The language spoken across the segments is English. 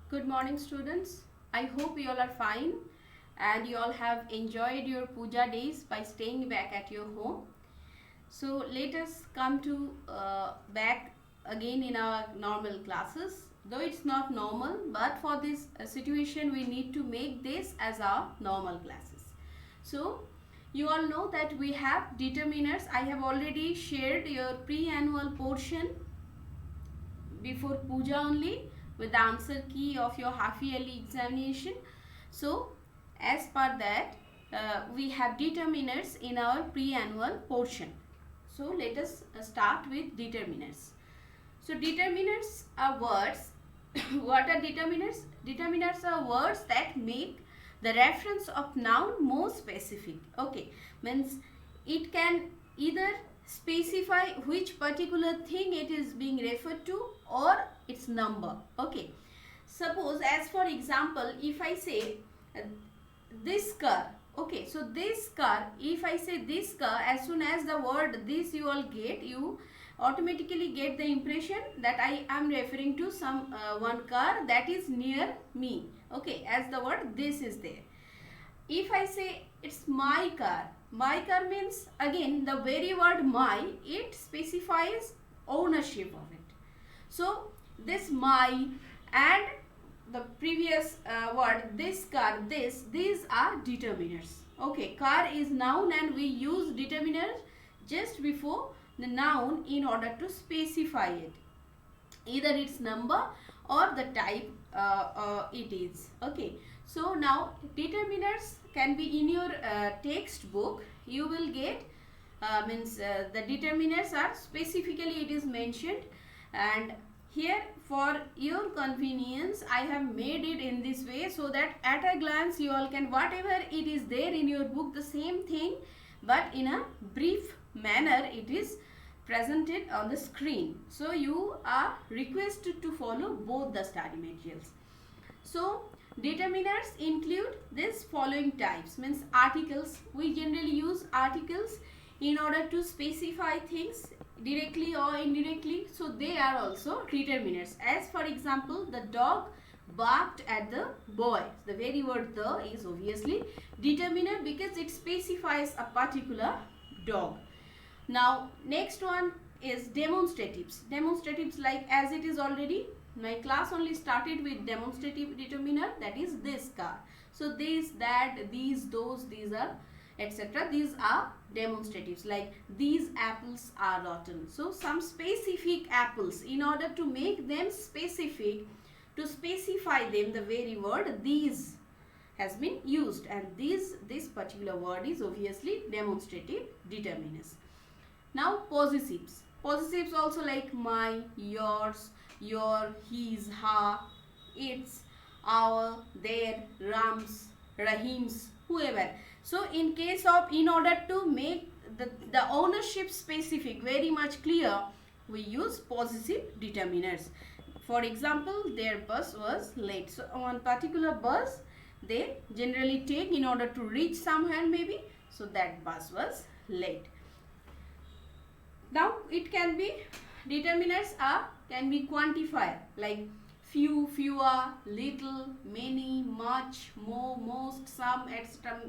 Good morning, students. I hope you all are fine and you all have enjoyed your puja days by staying back at your home. So let us come to back again in our normal classes. Though it's not normal, but for this situation we need to make this as our normal classes. So you all know that we have determiners. I have already shared your pre-annual portion before puja only with the answer key of your half yearly examination. So as per that we have determiners in our pre-annual portion. So let us start with determiners. So determiners are words. What are determiners? Determiners are words that make the reference of noun more specific. Okay, means it can either specify which particular thing it is being referred to or its number. Okay, suppose as for example, if I say this car, okay, so this car, if I say this car, as soon as the word this you all get, you automatically get the impression that I am referring to some one car that is near me. Okay, as the word this is there. If I say it's my car means again the very word my, it specifies ownership of it. So this my and the previous word this car, this, these are determiners. Okay, car is noun and we use determiners just before the noun in order to specify it, either its number or the type it is. Okay, so now determiners can be in your textbook. You will get the determiners are specifically it is mentioned, and here for your convenience I have made it in this way so that at a glance you all can, whatever it is there in your book, the same thing but in a brief manner it is presented on the screen. So you are requested to follow both the study materials. So determiners include this following types, means articles. We generally use articles in order to specify things directly or indirectly. So they are also determiners. As for example, the dog barked at the boy. The very word the is obviously determiner because it specifies a particular dog. Now next one is demonstratives. Demonstratives, like as it is already, my class only started with demonstrative determiner, that is this car. So this, that, these, those, these are etc. These are demonstratives, like these apples are rotten. So some specific apples, in order to make them specific, to specify them, the very word these has been used, and this particular word is obviously demonstrative determiners. Now possessives. Possessives also like my, yours, your, his, her, its, our, their, Ram's, Rahim's, whoever. So in case of, in order to make the ownership specific very much clear, we use possessive determiners. For example, their bus was late. So one particular bus they generally take in order to reach somewhere maybe. So that bus was late. Now it can be, determiners are can be quantifier like few, fewer, little, many, much, more, most, some, etc.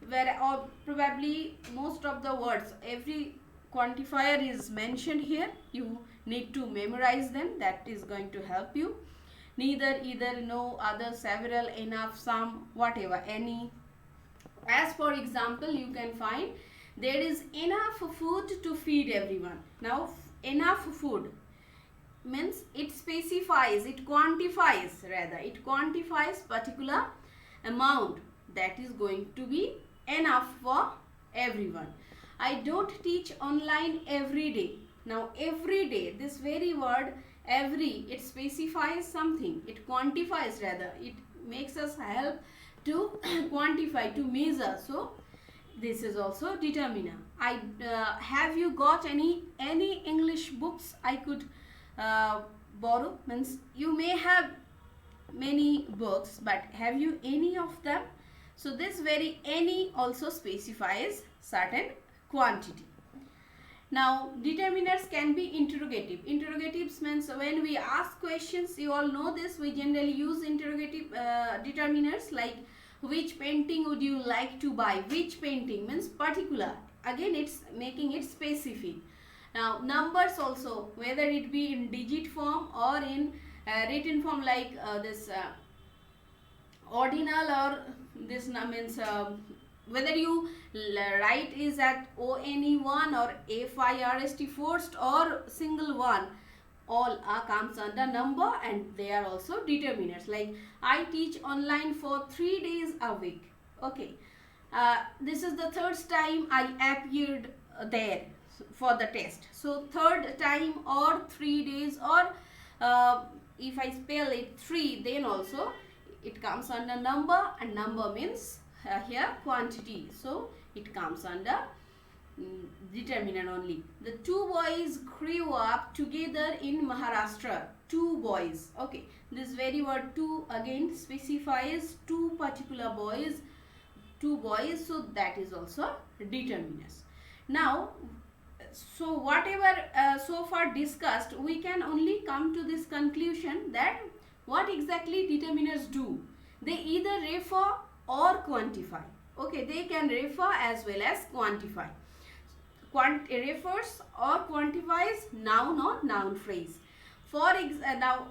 Where or probably most of the words, every quantifier is mentioned here. You need to memorize them. That is going to help you. Neither, either, no, other, several, enough, some, whatever, any. As for example, you can find there is enough food to feed everyone. Now enough food means it specifies, it quantifies, rather it quantifies particular amount that is going to be enough for everyone. I don't teach online every day. Now every day, this very word every, it specifies something, it quantifies, rather it makes us help to quantify, to measure. So this is also determiner. I have you got any English books I could borrow? Means you may have many books, but have you any of them? So this very any also specifies certain quantity. Now determiners can be interrogative. Interrogatives means when we ask questions, you all know this, we generally use interrogative determiners, like which painting would you like to buy. Which painting means particular, again it's making it specific. Now numbers also, whether it be in digit form or in written form, like this ordinal, or this means whether you write is at ONE1 or FIRST first or single one, all comes under number, and they are also determiners. Like I teach online for 3 days a week. Okay, this is the third time I appeared there for the test. So third time or 3 days, or if I spell it 3, then also it comes under number, and number means here quantity, so it comes under determiner only. The two boys grew up together in Maharashtra. Two boys. Okay, this very word two again specifies two particular boys, two boys, so that is also determiners. Now, so whatever so far discussed, we can only come to this conclusion that what exactly determiners do. They either refer or quantify. Okay, they can refer as well as quantify. Refers or quantifies noun or noun phrase. For now,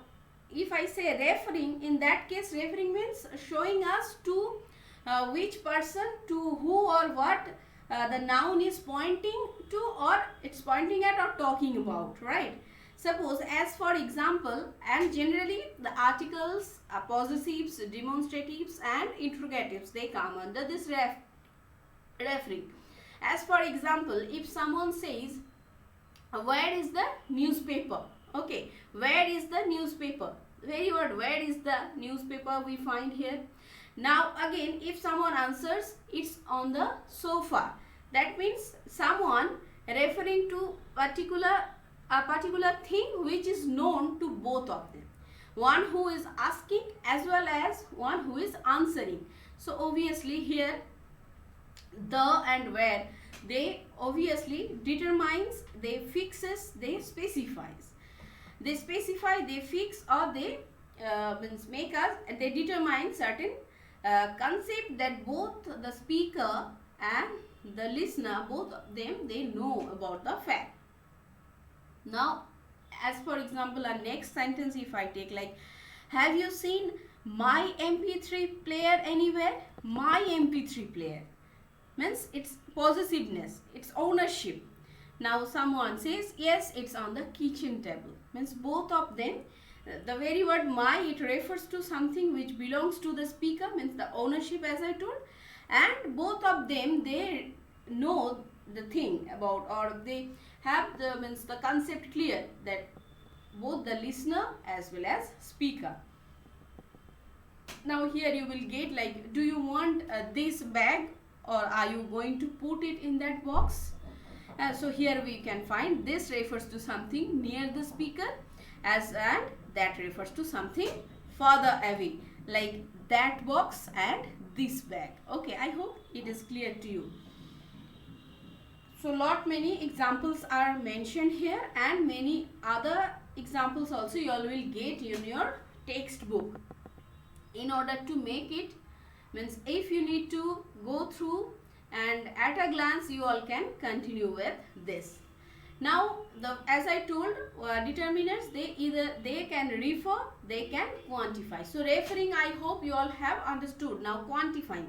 if I say referring, in that case referring means showing us to which person, to who or what the noun is pointing to, or it's pointing at or talking about, right? Suppose, as for example, and generally the articles, possessives, demonstratives and interrogatives, they come under this referring. As for example, if someone says, where is the newspaper? Okay, where is the newspaper? Very word, where is the newspaper we find here. Now again, if someone answers, it's on the sofa, that means someone referring to a particular thing which is known to both of them, one who is asking as well as one who is answering. So obviously here the and where, they obviously determines, they fixes, they specifies. They specify, they fix, or they means make us, they determine certain concept that both the speaker and the listener, both of them, they know about the fact. Now, as for example, our next sentence if I take, like, have you seen my MP3 player anywhere? My MP3 player means it's possessiveness, it's ownership. Now someone says, yes, it's on the kitchen table, means both of them, the very word my, it refers to something which belongs to the speaker, means the ownership as I told, and both of them, they know the thing about, or they have the means the concept clear, that both the listener as well as speaker. Now here you will get, like, do you want this bag, or are you going to put it in that box? So here we can find this refers to something near the speaker, and that refers to something further away, like that box and this bag. Okay, I hope it is clear to you. So lot many examples are mentioned here, and many other examples also you all will get in your textbook. In order to make it, means if you need to go through and at a glance, you all can continue with this. Now as I told, determiners, they can refer, they can quantify. So referring, I hope you all have understood. Now quantifying.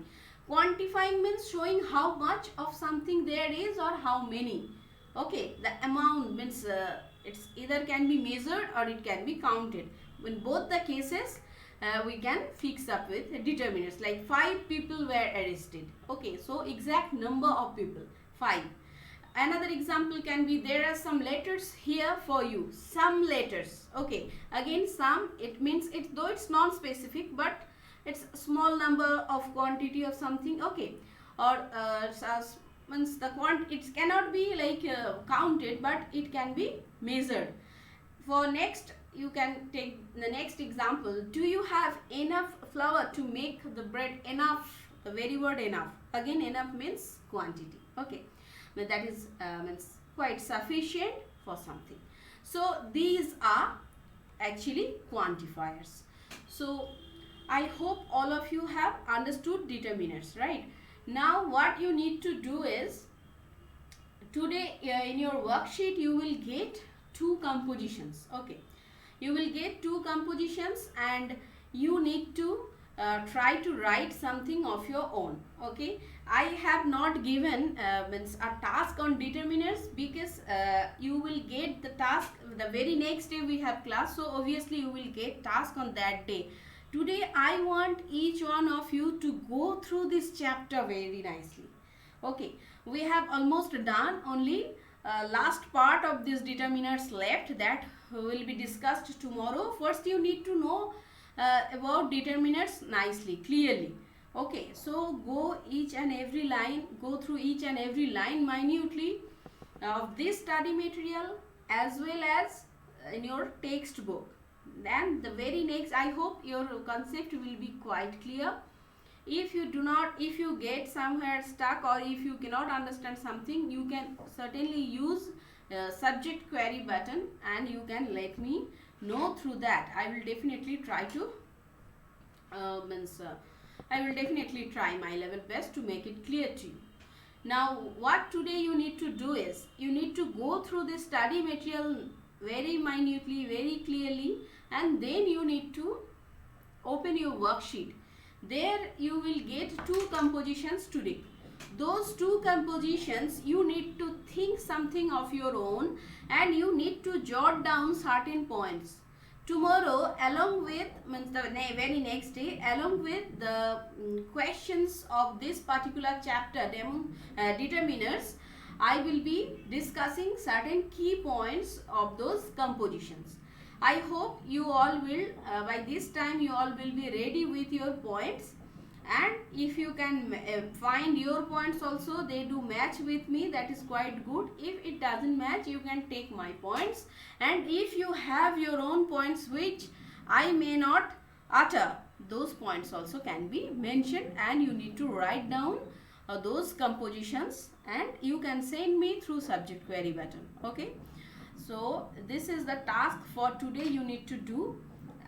Quantifying means showing how much of something there is or how many. Okay, the amount means it's either can be measured or it can be counted. In both the cases, we can fix up with determiners, like 5 people were arrested. Okay, so exact number of people, 5. Another example can be, there are some letters here for you, some letters. Okay, again some, it means it, though it's non-specific, but it's a small number of quantity of something. Okay, or means the it cannot be like counted, but it can be measured. For next, you can take the next example. Do you have enough flour to make the bread? Enough, the very word enough. Again, enough means quantity. Okay, but that is means quite sufficient for something. So these are actually quantifiers. So I hope all of you have understood determinants, right? Now what you need to do is, today in your worksheet you will get two compositions. Okay, you will get two compositions and you need to try to write something of your own. Okay, I have not given means a task on determinants because you will get the task the very next day we have class, so obviously you will get task on that day. Today I want each one of you to go through this chapter very nicely. Okay, we have almost done, only last part of this determinants left, that will be discussed tomorrow. First you need to know about determinants nicely, clearly. Okay, so go each and every line, go through each and every line minutely of this study material as well as in your textbook. Then the very next, I hope your concept will be quite clear. If you do not, if you get somewhere stuck or if you cannot understand something, you can certainly use subject query button and you can let me know through that. I will definitely try to I will definitely try my level best to make it clear to you. Now what today you need to do is, you need to go through this study material very minutely, very clearly, and then you need to open your worksheet. There you will get two compositions today. Those two compositions you need to think something of your own and you need to jot down certain points. Tomorrow, along with the very next day, along with the questions of this particular chapter, determiners, I will be discussing certain key points of those compositions. I hope you all will, by this time you all will be ready with your points, and if you can find your points also, they do match with me, that is quite good. If it doesn't match, you can take my points, and if you have your own points which I may not utter, those points also can be mentioned and you need to write down those compositions and you can send me through subject query button. Okay, so this is the task for today you need to do.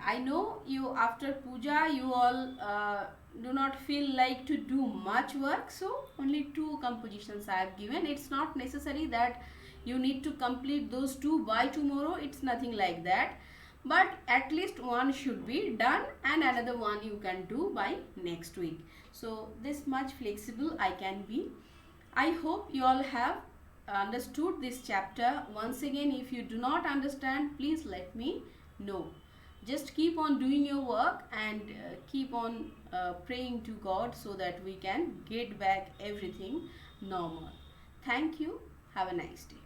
I know you, after puja you all do not feel like to do much work, so only two compositions I have given. It's not necessary that you need to complete those two by tomorrow, it's nothing like that, but at least one should be done and another one you can do by next week. So this much flexible I can be. I hope you all have understood this chapter. Once again, if you do not understand, please let me know. Just keep on doing your work and keep on praying to God so that we can get back everything normal. Thank you. Have a nice day.